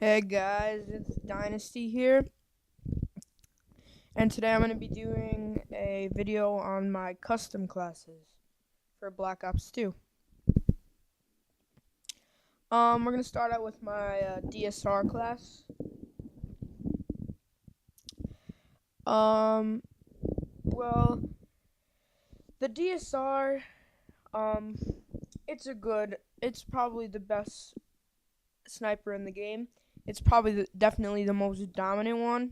Hey guys, it's Dynasty here, and today I'm going to be doing a video on my custom classes for Black Ops 2. We're going to start out with my DSR class. Well, the DSR, it's probably the best sniper in the game. It's probably definitely the most dominant one.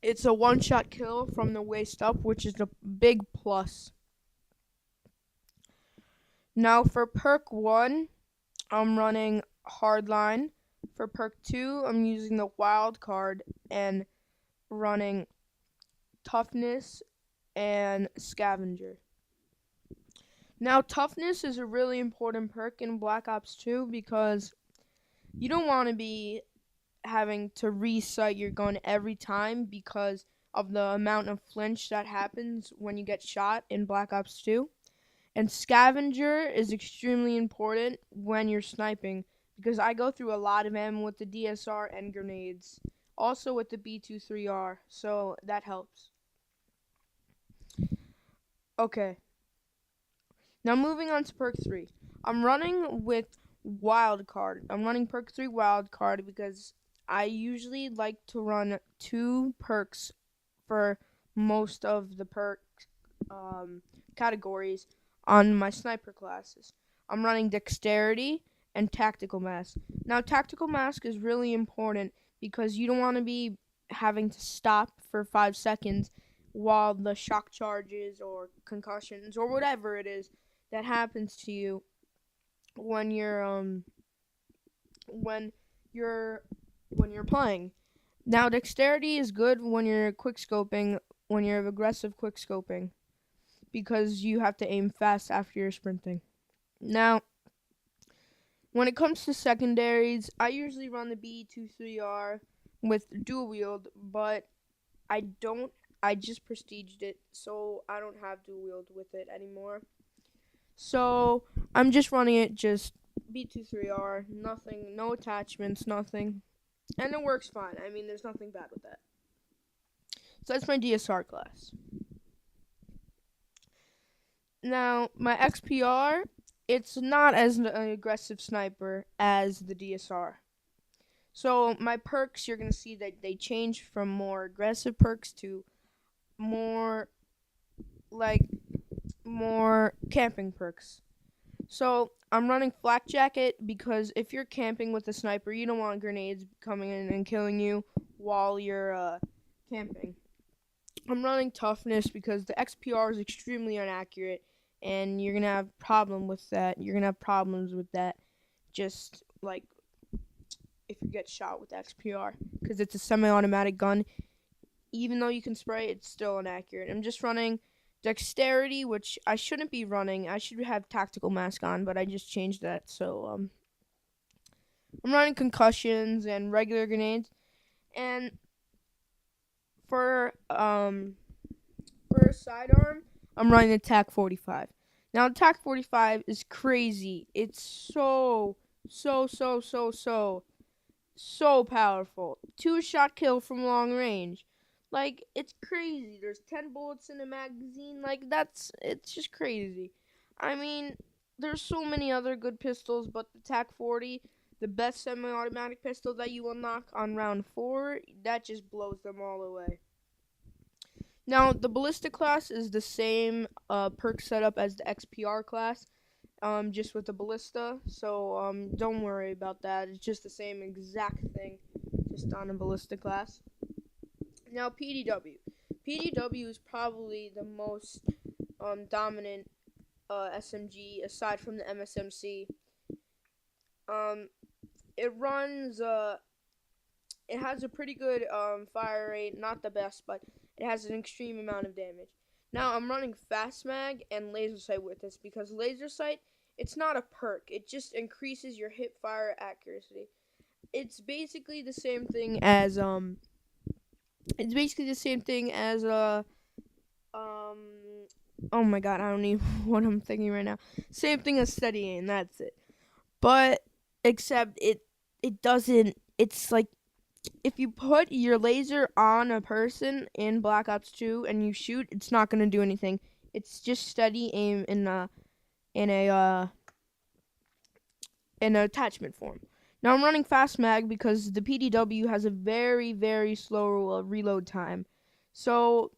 It's a one-shot kill from the waist up, which is a big plus. Now for perk 1, I'm running hardline. For perk 2, I'm using the wild card and running toughness and scavenger. Now toughness is a really important perk in Black Ops 2 because you don't want to be having to resight your gun every time because of the amount of flinch that happens when you get shot in Black Ops 2. And scavenger is extremely important when you're sniping because I go through a lot of ammo with the DSR and grenades. Also with the B23R, so that helps. Okay. Now moving on to perk 3. I'm running with wildcard. I'm running perk 3 wildcard because I usually like to run 2 perks for most of the perk categories on my sniper classes. I'm running dexterity and tactical mask. Now tactical mask is really important because you don't want to be having to stop for 5 seconds while the shock charges or concussions or whatever it is that happens to you when you're when you're playing. Now dexterity is good when you're quickscoping, when you're aggressive quickscoping, because you have to aim fast after you're sprinting. Now, when it comes to secondaries, I usually run the B23R with dual wield, but I just prestiged it, so I don't have dual wield with it anymore. So I'm just running it just B23R, nothing, no attachments, nothing, and it works fine. I mean, there's nothing bad with that. So that's my DSR class. Now, my XPR, it's not as an aggressive sniper as the DSR. So my perks, you're going to see that they change from more aggressive perks to more more camping perks. So I'm running flak jacket because if you're camping with a sniper, you don't want grenades coming in and killing you while you're camping. I'm running toughness because the XPR is extremely inaccurate, and you're gonna have problems with that. Just like if you get shot with XPR, because it's a semi-automatic gun. Even though you can spray, it's still inaccurate. I'm just running dexterity, which I shouldn't be running. I should have tactical mask on, but I just changed that. So I'm running concussions and regular grenades, and for sidearm, I'm running the TAC 45. Now the TAC 45 is crazy. It's so powerful. 2-shot kill from long range. Like, it's crazy. There's 10 bullets in a magazine. Like, it's just crazy. I mean, there's so many other good pistols, but the TAC 40, the best semi-automatic pistol that you unlock on round 4, that just blows them all away. Now, the Ballista class is the same perk setup as the XPR class, just with the Ballista, so don't worry about that. It's just the same exact thing, just on a Ballista class. Now, PDW. PDW is probably the most dominant SMG aside from the MSMC. It runs it has a pretty good fire rate, not the best, but it has an extreme amount of damage. Now I'm running fast mag and laser sight with this because laser sight, it's not a perk. It just increases your hip fire accuracy. It's basically the same thing as Oh my god, I don't even know what I'm thinking right now. Same thing as steady aim, that's it. But except it doesn't. It's like if you put your laser on a person in Black Ops 2 and you shoot, it's not gonna do anything. It's just steady aim in a in an attachment form. Now I'm running fast mag because the PDW has a very slow reload time. So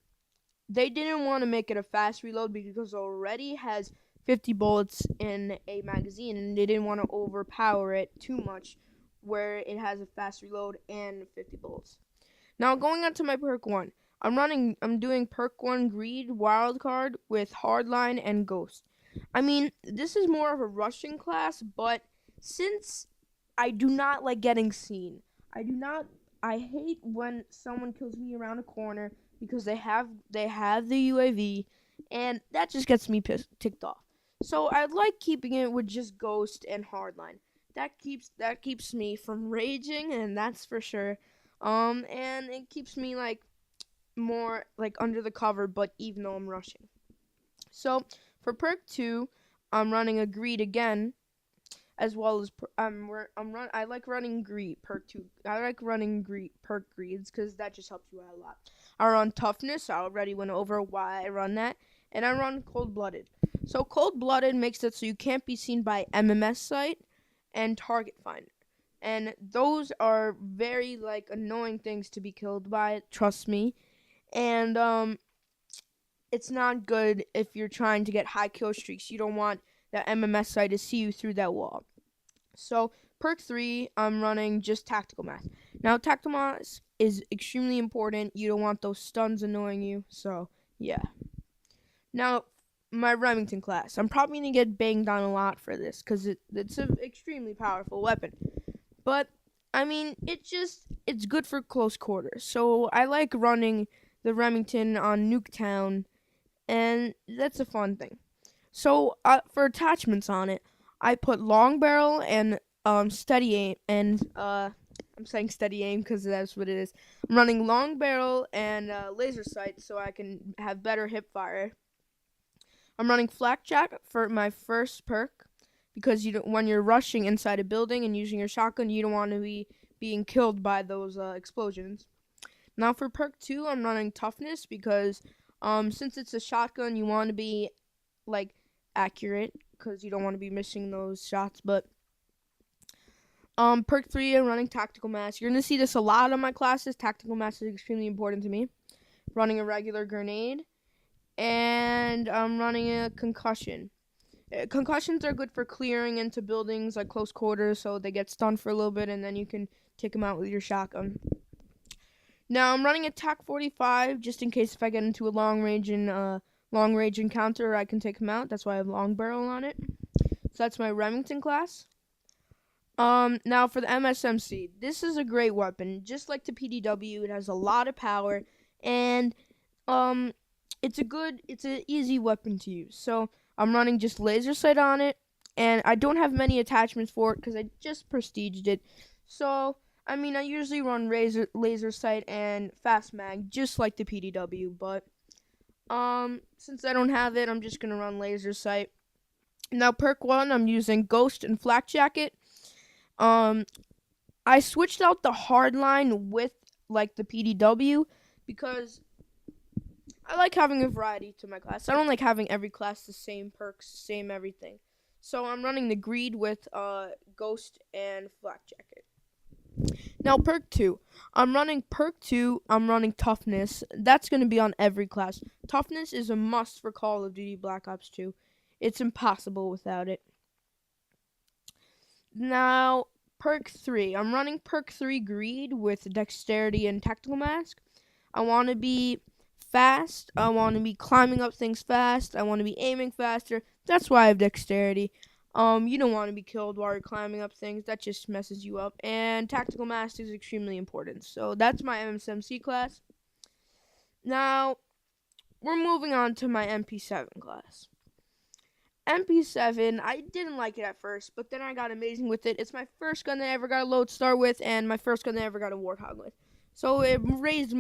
they didn't want to make it a fast reload because it already has 50 bullets in a magazine, and they didn't want to overpower it too much where it has a fast reload and 50 bullets. Now going on to my perk 1. I'm doing perk 1 greed wildcard with hardline and ghost. I mean, this is more of a rushing class, but since I do not like getting seen, I hate when someone kills me around a corner because they have the UAV, and that just gets me ticked off. So I like keeping it with just ghost and hardline. That keeps me from raging, and that's for sure. And it keeps me like more like under the cover, but even though I'm rushing. So for perk 2, I'm running a greed again, as well as I like running greed perk 2. I like running greed perk greeds because that just helps you out a lot. I run toughness. I already went over why I run that, and I run cold blooded. So cold blooded makes it so you can't be seen by MMS sight and target finder. And those are very like annoying things to be killed by, trust me. And it's not good if you're trying to get high kill streaks. You don't want the MMS side to see you through that wall. So perk 3, I'm running just tactical math. Now tactical math is extremely important. You don't want those stuns annoying you. So yeah. Now my Remington class. I'm probably gonna get banged on a lot for this because it's an extremely powerful weapon. But I mean, it's good for close quarters. So I like running the Remington on Nuketown, and that's a fun thing. So for attachments on it, I put long barrel and steady aim, and I'm saying steady aim because that's what it is. I'm running long barrel and laser sight so I can have better hip fire. I'm running flakjack for my first perk because when you're rushing inside a building and using your shotgun, you don't want to be being killed by those explosions. Now for perk 2, I'm running toughness because since it's a shotgun, you want to be like accurate because you don't want to be missing those shots. But perk 3, I'm running tactical mass. You're gonna see this a lot on my classes. Tactical mass is extremely important to me. Running a regular grenade, and I'm running a concussion. Concussions are good for clearing into buildings like close quarters, so they get stunned for a little bit, and then you can take them out with your shotgun. Now I'm running a TAC 45 just in case if I get into a long range encounter, I can take them out. That's why I have long barrel on it. So that's my Remington class. Now for the MSMC, this is a great weapon. Just like the PDW, it has a lot of power, and it's an easy weapon to use. So I'm running just laser sight on it, and I don't have many attachments for it because I just prestiged it. So I mean, I usually run laser sight and fast mag just like the PDW, but since I don't have it, I'm just gonna run laser sight. Now perk 1, I'm using ghost and flak jacket. I switched out the hardline with like the PDW because I like having a variety to my class. I don't like having every class the same perks, same everything. So I'm running the greed with ghost and flak jacket. Now perk 2. I'm running toughness. That's going to be on every class. Toughness is a must for Call of Duty Black Ops 2. It's impossible without it. Now perk 3. I'm running perk 3 greed with dexterity and tactical mask. I want to be fast. I want to be climbing up things fast. I want to be aiming faster. That's why I have dexterity. You don't want to be killed while you're climbing up things. That just messes you up. And tactical mastery is extremely important. So that's my MSMC class. Now, we're moving on to my MP7 class. MP7, I didn't like it at first, but then I got amazing with it. It's my first gun that I ever got a lodestar with, and my first gun that I ever got a warthog with. So it raised